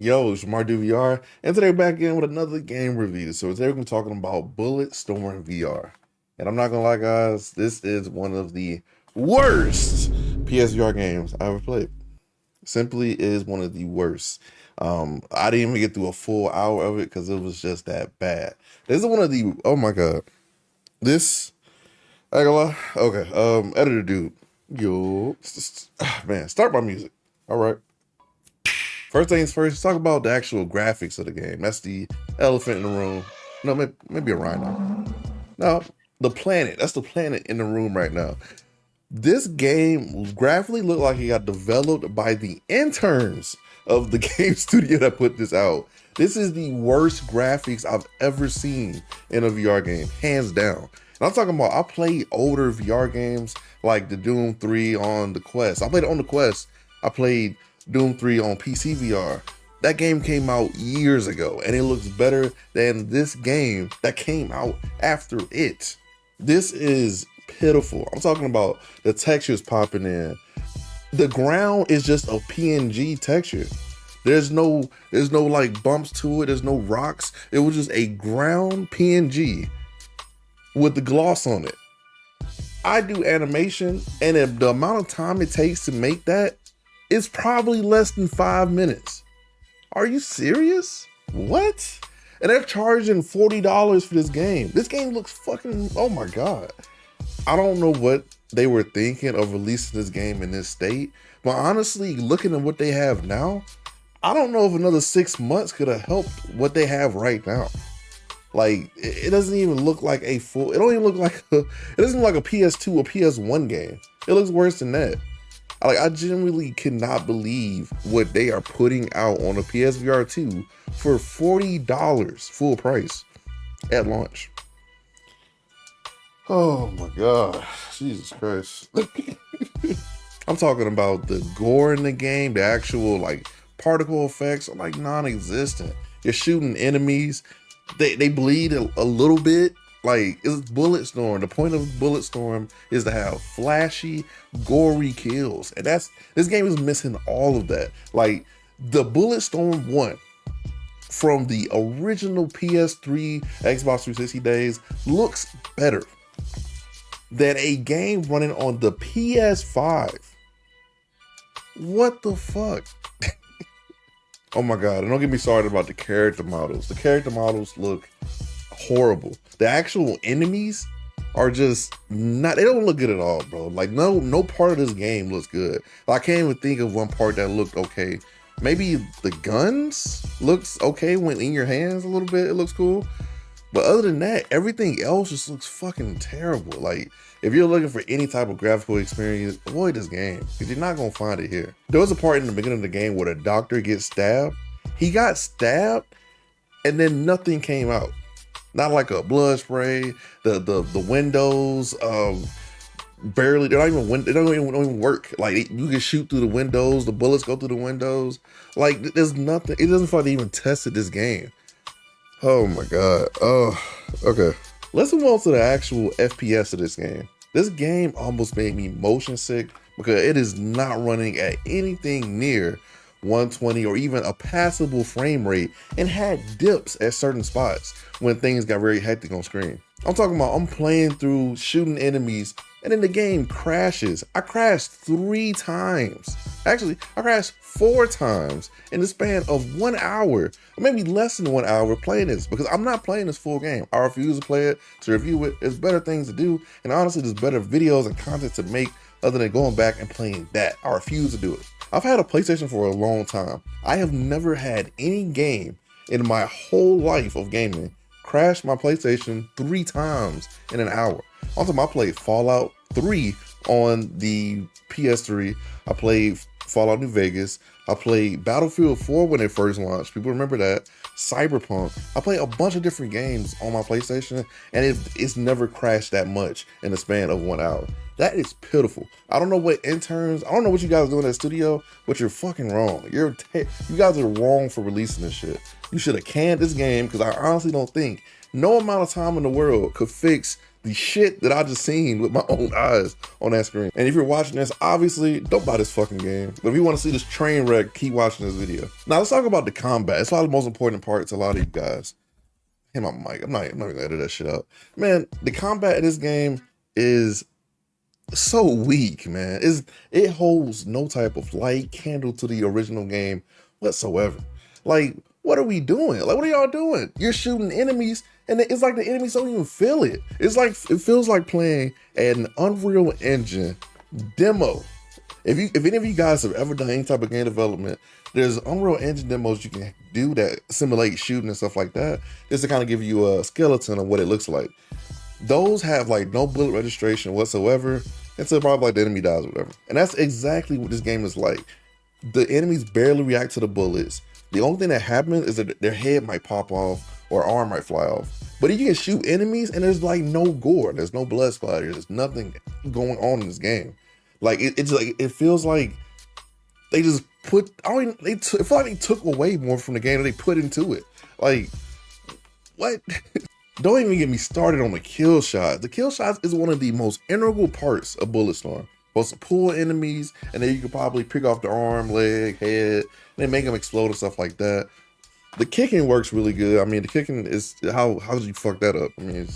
Yo, it's MartydudeVR, and today we're back in with another game review. So today we're going to be talking about Bulletstorm VR. And I'm not going to lie, guys, this is one of the worst PSVR games I ever played. Simply is one of the worst. I didn't even get through a full hour of it because it was just that bad. This is one of the, oh my God. This, I ain't gonna lie. Okay, editor dude. Yo, man, start my music. All right. First things first, let's talk about the actual graphics of the game. That's the elephant in the room. No, maybe a rhino. No, the planet. That's the planet in the room right now. This game graphically looked like it got developed by the interns of the game studio that put this out. This is the worst graphics I've ever seen in a VR game, hands down. And I'm talking about, I played older VR games like the Doom 3 on the Quest. I played it on the Quest. I played Doom 3 on PSVR. That game came out years ago and it looks better than this game that came out after it. This is pitiful. I'm talking about the textures popping in. The ground is just a PNG texture. There's no like bumps to it. There's no rocks. It was just a ground PNG with the gloss on it. I do animation, and if the amount of time it takes to make that, it's probably less than 5 minutes. Are you serious? What? And they're charging $40 for this game. This game looks fucking, oh my God. I don't know what they were thinking of releasing this game in this state, but honestly, looking at what they have now, I don't know if another 6 months could have helped what they have right now. Like, it doesn't even look like a full, it don't even look like it doesn't look like a PS2 or PS1 game. It looks worse than that. Like, I genuinely cannot believe what they are putting out on a PSVR2 for $40 full price at launch. Oh my God, Jesus Christ. I'm talking about the gore in the game, the actual like particle effects are like non-existent. You're shooting enemies, they bleed a little bit. Like, it's Bulletstorm. The point of Bulletstorm is to have flashy, gory kills. And this game is missing all of that. Like, the Bulletstorm 1 from the original PS3, Xbox 360 days looks better than a game running on the PS5. What the fuck? Oh my God, and don't get me started about the character models. The character models look horrible. The actual enemies are just not, they don't look good at all, bro. Like, no part of this game looks good. I can't even think of one part that looked okay. Maybe the guns looks okay when in your hands a little bit, it looks cool. But other than that, everything else just looks fucking terrible. Like, if you're looking for any type of graphical experience, avoid this game, because you're not gonna find it here. There was a part in the beginning of the game where the doctor gets stabbed. He got stabbed and then nothing came out. Not like a blood spray. The windows barely, they don't even work. Like, you can shoot through the windows, the bullets go through the windows. Like, there's nothing. It doesn't feel like they even tested this game. Oh my God. Oh, okay. Let's move on to the actual FPS of this game. This game almost made me motion sick because it is not running at anything near 120 or even a passable frame rate, and had dips at certain spots when things got very hectic on screen. I'm talking about, I'm playing through shooting enemies and then the game crashes. I crashed 3 times. Actually, I crashed 4 times in the span of 1 hour, or maybe less than 1 hour playing this, because I'm not playing this full game. I refuse to play it, to review it. There's better things to do, and honestly, there's better videos and content to make other than going back and playing that. I refuse to do it. I've had a PlayStation for a long time. I have never had any game in my whole life of gaming crash my PlayStation 3 times in an hour. Also, I played Fallout 3 on the PS3. I played Fallout New Vegas. I played Battlefield 4 when it first launched. People remember that. Cyberpunk. I played a bunch of different games on my PlayStation, and it's never crashed that much in the span of 1 hour. That is pitiful. I don't know what interns, I don't know what you guys do in that studio, but you're fucking wrong. You guys are wrong for releasing this shit. You should have canned this game, because I honestly don't think no amount of time in the world could fix the shit that I just seen with my own eyes on that screen. And if you're watching this, obviously don't buy this fucking game. But if you want to see this train wreck, keep watching this video. Now let's talk about the combat. It's probably the most important part to a lot of you guys. Hey, my mic. I'm not even gonna edit that shit out. Man, the combat in this game is so weak, man. It holds no type of light candle to the original game whatsoever. Like, what are we doing? Like, what are y'all doing? You're shooting enemies, and it's like the enemies don't even feel it. It's like, it feels like playing an Unreal Engine demo. If any of you guys have ever done any type of game development, there's Unreal Engine demos you can do that simulate shooting and stuff like that, just to kind of give you a skeleton of what it looks like. Those have like no bullet registration whatsoever until probably like the enemy dies or whatever. And that's exactly what this game is like. The enemies barely react to the bullets. The only thing that happens is that their head might pop off or arm might fly off. But you can shoot enemies and there's like no gore. There's no blood splatter. There's nothing going on in this game. Like it's like, it feels like they just put, it feel like they took away more from the game than they put into it. Like, what? Don't even get me started on the kill shot. The kill shot is one of the most integral parts of Bulletstorm. Supposed to pull enemies, and then you could probably pick off the arm, leg, head, and then make them explode and stuff like that. The kicking works really good. I mean, the kicking is, how did you fuck that up? I mean,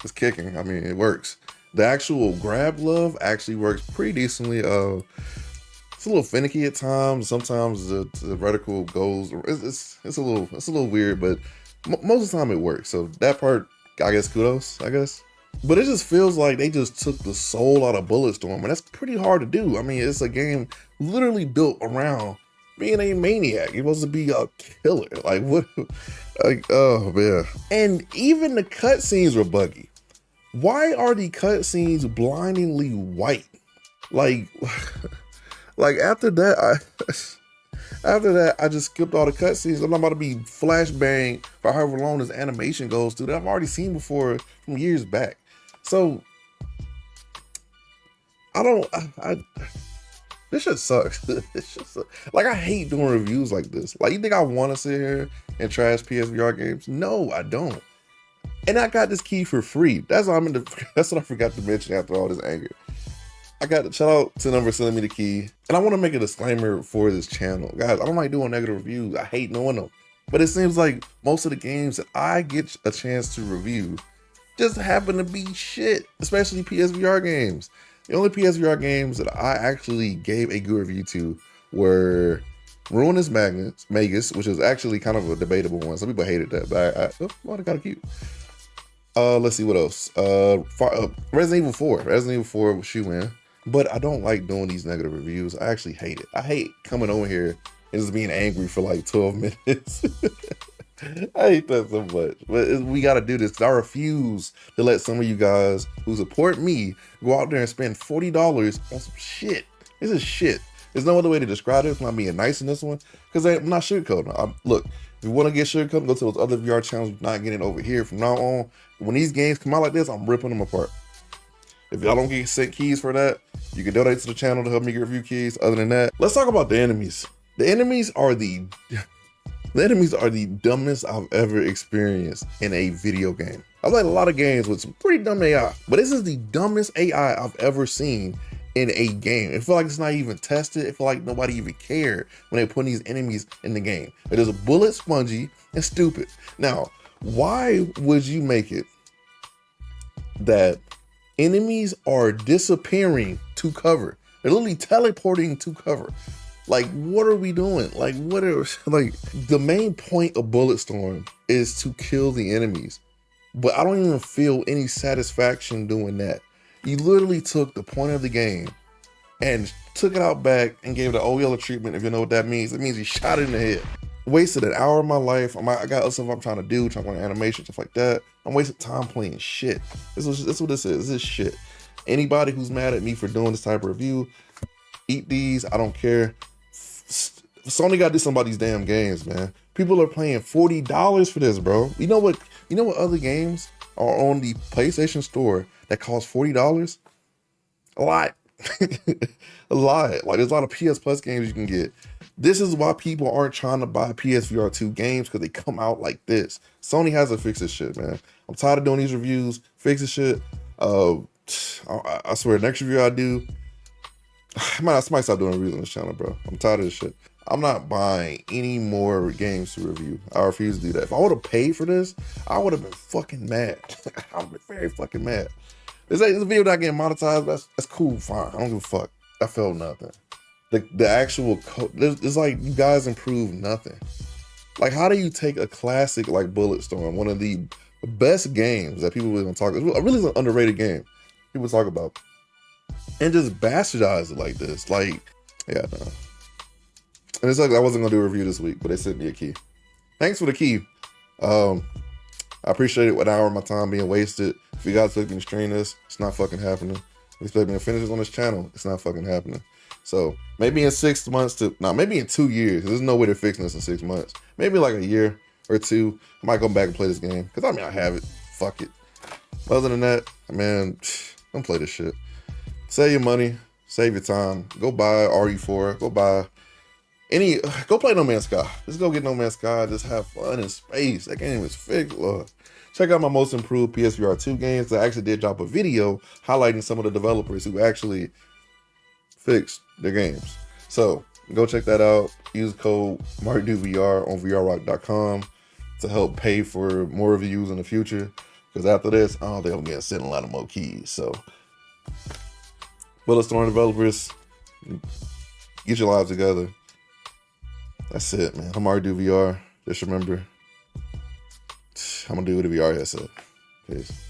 it's kicking. I mean, it works. The actual grab glove actually works pretty decently. It's a little finicky at times. Sometimes the vertical goes. It's a little weird, but most of the time it works. So that part, I guess, kudos, I guess. But it just feels like they just took the soul out of Bulletstorm, and that's pretty hard to do. I mean, it's a game literally built around being a maniac. You're supposed to be a killer. Like, what? Like, oh man. And even the cutscenes were buggy. Why are the cutscenes blindingly white? Like, like after that, I just skipped all the cutscenes. I'm not about to be flashbang for however long this animation goes to that I've already seen before from years back. So this shit sucks. This shit sucks. Like, I hate doing reviews like this. Like, you think I want to sit here and trash PSVR games? No, I don't. And I got this key for free. That's what I forgot to mention after all this anger. I got to shout out to them for sending me the key. And I want to make a disclaimer for this channel. Guys, I don't like doing negative reviews. I hate knowing them. But it seems like most of the games that I get a chance to review just happen to be shit, especially PSVR games. The only PSVR games that I actually gave a good review to were Ruinous Magus, which is actually kind of a debatable one. Some people hated that, but I got it cute. Let's see what else. Resident Evil 4. Resident Evil 4 was shoe in. But I don't like doing these negative reviews. I actually hate it. I hate coming over here and just being angry for like 12 minutes. I hate that so much. But we got to do this, because I refuse to let some of you guys who support me go out there and spend $40 on some shit. This is shit. There's no other way to describe it. I'm not being nice in this one, because I'm not sugarcoating. Look, if you want to get sugarcoated, go to those other VR channels. You're not getting it over here. From now on, when these games come out like this, I'm ripping them apart. If y'all don't get sent keys for that, you can donate to the channel to help me get review keys. Other than that, let's talk about the enemies. The enemies are the dumbest I've ever experienced in a video game. I've played a lot of games with some pretty dumb AI, but this is the dumbest AI I've ever seen in a game. It feels like it's not even tested. It feels like nobody even cared when they put these enemies in the game. It is a bullet spongy and stupid. Now, why would you make it that enemies are disappearing to cover? They're literally teleporting to cover. Like, what are we doing? Like, the main point of Bulletstorm is to kill the enemies, but I don't even feel any satisfaction doing that. You literally took the point of the game and took it out back and gave it an OEL treatment. If you know what that means, it means you shot it in the head. Wasted an hour of my life. I got other stuff I'm trying to do, trying to learn animation, stuff like that. I'm wasting time playing shit. This is what this is. This is shit. Anybody who's mad at me for doing this type of review, eat these. I don't care. Sony got to do something about these damn games, man. People are paying $40 for this, bro. You know what other games are on the PlayStation Store that cost $40? A lot. A lot. Like, there's a lot of PS Plus games you can get. This is why people aren't trying to buy PSVR2 games, because they come out like this. Sony has to fix this shit, man. I'm tired of doing these reviews. Fix this shit. Uh, I swear, next review I do, I might stop doing reviews on this channel, bro. I'm tired of this shit. I'm not buying any more games to review. I refuse to do that. If I would have paid for this, I would have been fucking mad. I would have been very fucking mad. This video not getting monetized. That's cool, fine. I don't give a fuck. I felt nothing. The actual code, it's like you guys improved nothing. Like, how do you take a classic like Bulletstorm, one of the best games that people really gonna talk, it's really an underrated game people talk about, and just bastardize it like this? Like, yeah, no. And it's like I wasn't gonna do a review this week, but they sent me a key. Thanks for the key. I appreciate it. 1 hour of my time being wasted. If you guys expect me to stream this, it's not fucking happening. If you expect me to finish this on this channel, it's not fucking happening. So maybe in 6 months maybe in 2 years. There's no way they're fixing this in 6 months. Maybe like a year or two, I might go back and play this game. Cause I mean, I have it. Fuck it. Other than that, man, don't play this shit. Save your money, save your time. Go buy RE4. Go play No Man's Sky. Just go get No Man's Sky. Just have fun in space. That game is fixed, Lord. Check out my most improved PSVR2 games. I actually did drop a video highlighting some of the developers who actually fixed their games. So go check that out. Use code MartydudeVR on vrrock.com to help pay for more reviews in the future. Because after this, I don't think I'm getting sent a lot of more keys. So Bulletstorm developers, get your lives together. That's it, man. I'm MartydudeVR. Just remember, I'm gonna do what the VR has said. Peace.